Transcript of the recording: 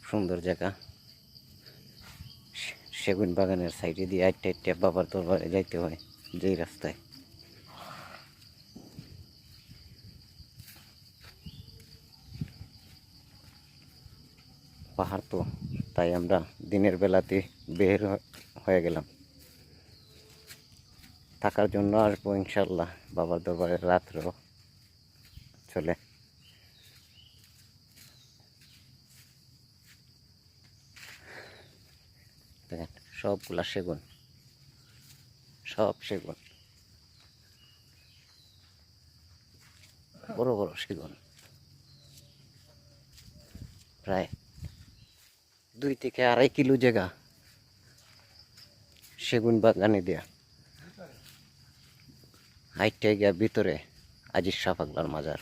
সুন্দর জায়গা। সেগুন বাগানের সাইডে দিয়ে আইটা বাবার দরবারে যাইতে হয় যেই রাস্তায়। পাহাড় তো, তাই আমরা দিনের বেলাতে বের হয়ে গেলাম। থাকার জন্য আসবো ইনশাল্লাহ বাবার দরবারে, রাত্রেও চলে। দেখেন সবগুলা সেগুন, সব সেগুন, বড় বড় সেগুন, প্রায় 2 থেকে 2.5 কিলো জায়গা সেগুন বাগানে দেয়া। হাইটে গিয়া ভিতরে আজিজ শাহ পাগলার মাজার।